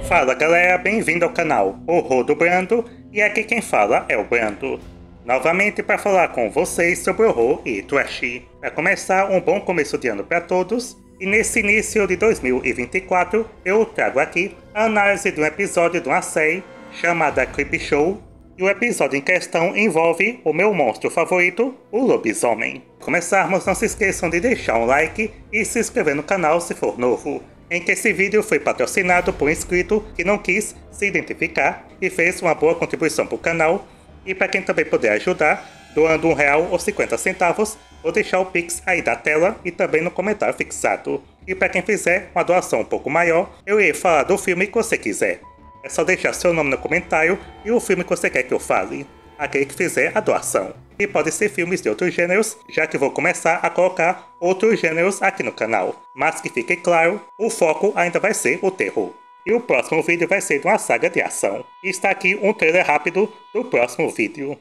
Fala galera, bem-vindo ao canal Horror do Brando, e aqui quem fala é o Brando. Novamente para falar com vocês sobre horror e trash. Para começar, um bom começo de ano para todos, e nesse início de 2024 eu trago aqui a análise de um episódio de uma série chamada Creepshow, e o episódio em questão envolve o meu monstro favorito, o lobisomem. Para começarmos, não se esqueçam de deixar um like e se inscrever no canal se for novo, em que esse vídeo foi patrocinado por um inscrito que não quis se identificar e fez uma boa contribuição para o canal. E para quem também puder ajudar, doando R$1 ou 50 centavos, vou deixar o Pix aí da tela e também no comentário fixado. E para quem fizer uma doação um pouco maior, eu irei falar do filme que você quiser. É só deixar seu nome no comentário e o filme que você quer que eu fale, aquele que fizer a doação. E pode ser filmes de outros gêneros, já que vou começar a colocar outros gêneros aqui no canal. Mas que fique claro, o foco ainda vai ser o terror. E o próximo vídeo vai ser de uma saga de ação. E está aqui um trailer rápido do próximo vídeo.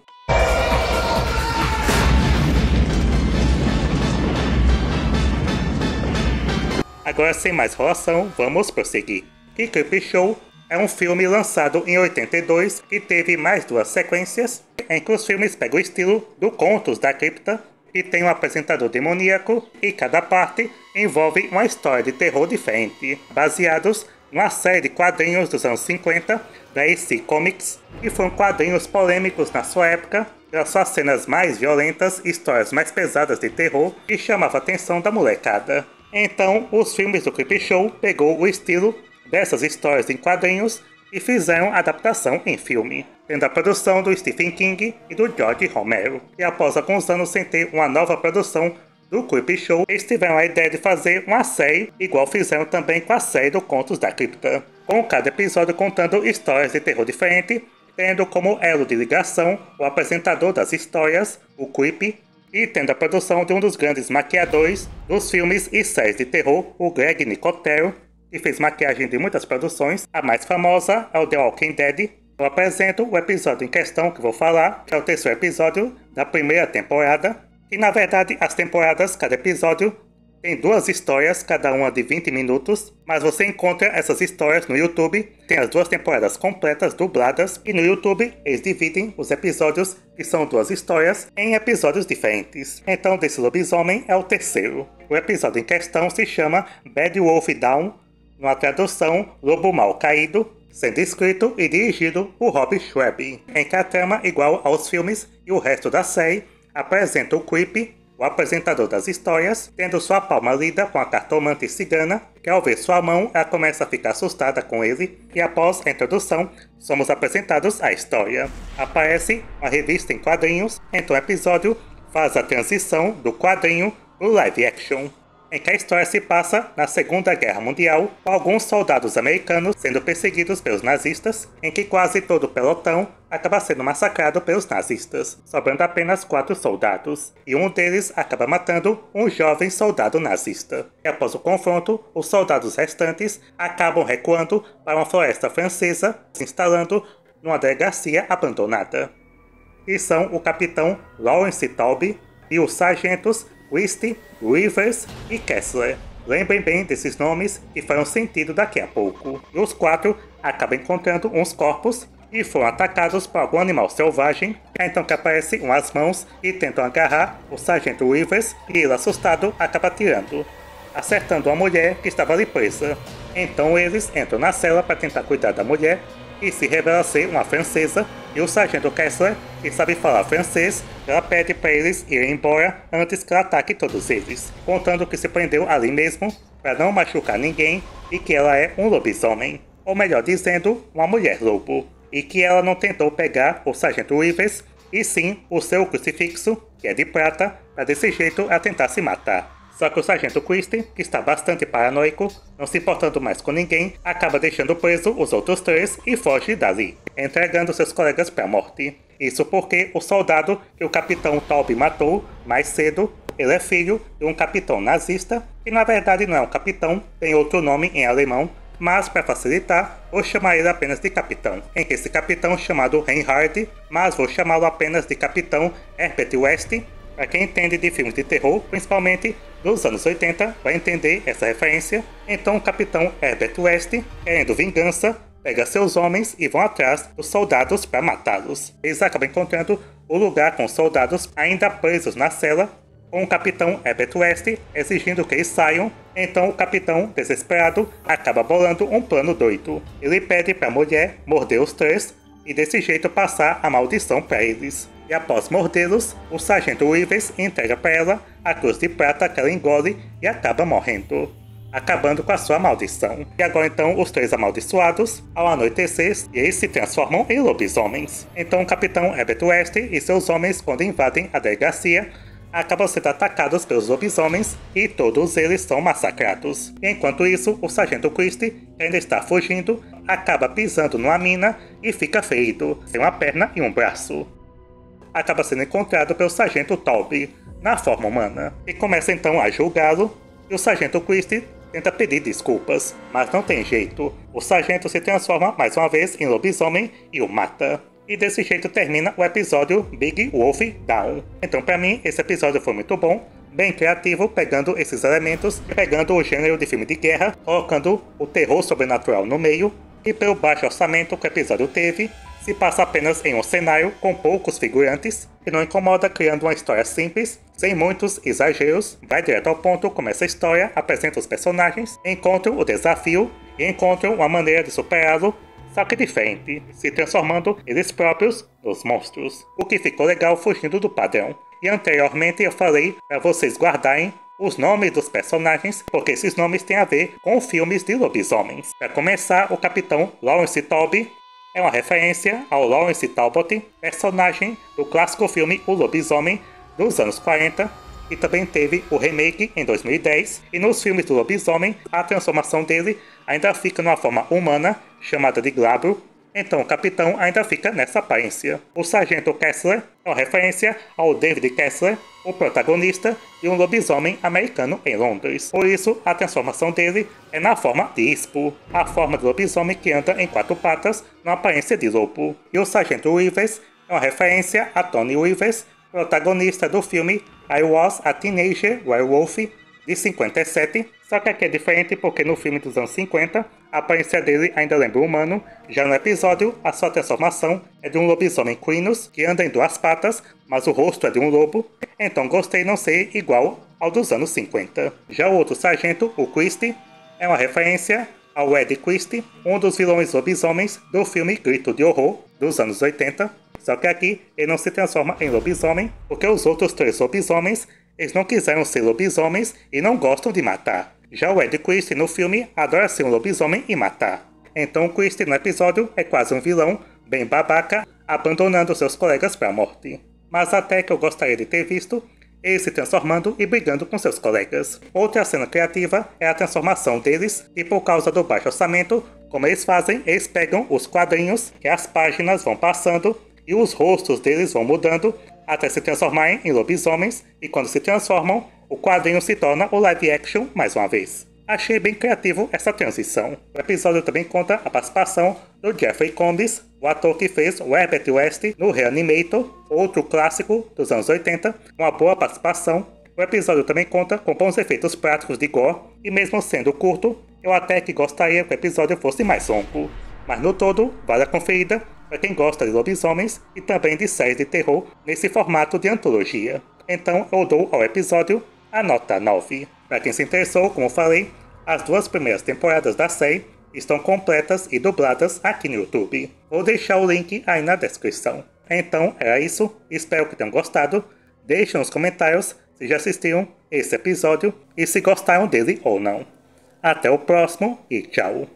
Agora, sem mais enrolação, vamos prosseguir. Que Creepshow é um filme lançado em 82 que teve mais duas sequências, em que os filmes pegam o estilo do Contos da Cripta, que tem um apresentador demoníaco e cada parte envolve uma história de terror diferente, baseados numa série de quadrinhos dos anos 50 da AC Comics, que foram quadrinhos polêmicos na sua época, pelas suas cenas mais violentas e histórias mais pesadas de terror que chamavam a atenção da molecada. Então, os filmes do Creepshow pegou o estilo dessas histórias em quadrinhos e fizeram adaptação em filme, tendo a produção do Stephen King e do George Romero. E após alguns anos sem ter uma nova produção do Creepshow, eles tiveram a ideia de fazer uma série, igual fizeram também com a série do Contos da Cripta, com cada episódio contando histórias de terror diferente, tendo como elo de ligação o apresentador das histórias, o Creepy, e tendo a produção de um dos grandes maquiadores dos filmes e séries de terror, o Greg Nicotero, que fez maquiagem de muitas produções. A mais famosa é o The Walking Dead. Eu apresento o episódio em questão que vou falar, que é o terceiro episódio da primeira temporada. E na verdade, as temporadas, cada episódio tem duas histórias, cada uma de 20 minutos, mas você encontra essas histórias no YouTube. Tem as duas temporadas completas, dubladas, e no YouTube eles dividem os episódios, que são duas histórias, em episódios diferentes. Então, desse lobisomem é o terceiro. O episódio em questão se chama Bad Wolf Down, numa tradução Lobo Mal Caído, sendo escrito e dirigido por Rob Schrab, em que a trama, igual aos filmes e o resto da série, apresenta o Creepy, o apresentador das histórias, tendo sua palma lida com a cartomante cigana, que ao ver sua mão, ela começa a ficar assustada com ele, e após a introdução, somos apresentados à história. Aparece uma revista em quadrinhos, então o episódio faz a transição do quadrinho para o live action, em que a história se passa na Segunda Guerra Mundial, com alguns soldados americanos sendo perseguidos pelos nazistas, em que quase todo o pelotão acaba sendo massacrado pelos nazistas, sobrando apenas 4 soldados, e um deles acaba matando um jovem soldado nazista. E após o confronto, os soldados restantes acabam recuando para uma floresta francesa, se instalando numa delegacia abandonada. E são o capitão Lawrence Taube e os sargentos Christie, Rivers e Kessler. Lembrem bem desses nomes que farão sentido daqui a pouco. E os 4 acabam encontrando uns corpos e foram atacados por algum animal selvagem. É então que aparecem umas mãos e tentam agarrar o sargento Rivers, e ele, assustado, acaba atirando, acertando uma mulher que estava ali presa. Então eles entram na cela para tentar cuidar da mulher, e se revela ser uma francesa, e o sargento Kessler, que sabe falar francês, ela pede para eles irem embora antes que ela ataque todos eles, contando que se prendeu ali mesmo para não machucar ninguém e que ela é um lobisomem, ou melhor dizendo, uma mulher lobo, e que ela não tentou pegar o sargento Rivers, e sim o seu crucifixo, que é de prata, para desse jeito ela tentar se matar. Só que o sargento Christie, que está bastante paranoico, não se importando mais com ninguém, acaba deixando preso os outros 3 e foge dali, entregando seus colegas para a morte. Isso porque o soldado que o capitão Taube matou mais cedo, ele é filho de um capitão nazista, que na verdade não é um capitão, tem outro nome em alemão, mas para facilitar, vou chamar ele apenas de capitão, em que esse capitão chamado Reinhard, mas vou chamá-lo apenas de capitão Herbert West. Para quem entende de filmes de terror, principalmente dos anos 80, vai entender essa referência. Então o capitão Herbert West, querendo vingança pega seus homens e vão atrás dos soldados para matá-los. Eles acabam encontrando o lugar com os soldados ainda presos na cela, com o capitão Herbert West exigindo que eles saiam. Então o capitão, desesperado, acaba bolando um plano doido. Ele pede para a mulher morder os três e desse jeito passar a maldição para eles. E após mordê-los, o sargento Rivers entrega para ela a cruz de prata que ela engole e acaba morrendo, acabando com a sua maldição. E agora então os três amaldiçoados, ao anoitecer, eles se transformam em lobisomens. Então o capitão Herbert West e seus homens, quando invadem a delegacia, acabam sendo atacados pelos lobisomens e todos eles são massacrados. E enquanto isso, o sargento Christie, que ainda está fugindo, acaba pisando numa mina e fica ferido, sem uma perna e um braço. Acaba sendo encontrado pelo sargento Taube, na forma humana, e começa então a julgá-lo, e o sargento Christie tenta pedir desculpas, mas não tem jeito. O sargento se transforma mais uma vez em lobisomem e o mata. E desse jeito termina o episódio Big Wolf Down. Então pra mim esse episódio foi muito bom, bem criativo, pegando esses elementos, pegando o gênero de filme de guerra, colocando o terror sobrenatural no meio, e pelo baixo orçamento que o episódio teve, se passa apenas em um cenário com poucos figurantes, que não incomoda, criando uma história simples, sem muitos exageros, vai direto ao ponto, começa a história, apresenta os personagens, encontram o desafio e encontram uma maneira de superá-lo, só que diferente, se transformando eles próprios nos monstros, o que ficou legal fugindo do padrão. E anteriormente eu falei para vocês guardarem os nomes dos personagens, porque esses nomes têm a ver com filmes de lobisomens. Para começar, o capitão Lawrence Taube é uma referência ao Lawrence Talbot, personagem do clássico filme O Lobisomem dos anos 40, e também teve o remake em 2010, e nos filmes do lobisomem, a transformação dele ainda fica numa forma humana, chamada de glabro, então o capitão ainda fica nessa aparência. O sargento Kessler é uma referência ao David Kessler, o protagonista de um lobisomem americano em Londres. Por isso, a transformação dele é na forma de Ispo, a forma de lobisomem que anda em quatro patas, na aparência de lobo. E o sargento Rivers é uma referência a Tony Rivers, protagonista do filme I Was a Teenager Werewolf, de 57, só que aqui é diferente porque no filme dos anos 50, a aparência dele ainda lembra o humano, já no episódio, a sua transformação é de um lobisomem Quinos, que anda em duas patas, mas o rosto é de um lobo, então gostei de não ser igual ao dos anos 50. Já o outro sargento, o Christie, é uma referência ao Ed Christie, um dos vilões lobisomens do filme Grito de Horror, dos anos 80, só que aqui ele não se transforma em lobisomem, porque os outros três lobisomens, eles não quiseram ser lobisomens e não gostam de matar. Já o Ed Christie no filme adora ser um lobisomem e matar. Então o Christie no episódio é quase um vilão, bem babaca, abandonando seus colegas para a morte. Mas até que eu gostaria de ter visto ele se transformando e brigando com seus colegas. Outra cena criativa é a transformação deles, e por causa do baixo orçamento, como eles fazem, eles pegam os quadrinhos que as páginas vão passando e os rostos deles vão mudando até se transformarem em lobisomens, e quando se transformam, o quadrinho se torna o live action mais uma vez. Achei bem criativo essa transição. O episódio também conta a participação do Jeffrey Combs, o ator que fez o Herbert West no Reanimator, outro clássico dos anos 80, uma boa participação. O episódio também conta com bons efeitos práticos de gore, e mesmo sendo curto, eu até que gostaria que o episódio fosse mais longo. Mas no todo, vale a conferida para quem gosta de lobisomens e também de séries de terror nesse formato de antologia. Então eu dou ao episódio a nota 9. Para quem se interessou, como falei, as duas primeiras temporadas da série estão completas e dubladas aqui no YouTube. Vou deixar o link aí na descrição. Então era isso, espero que tenham gostado. Deixem nos comentários se já assistiram esse episódio e se gostaram dele ou não. Até o próximo e tchau!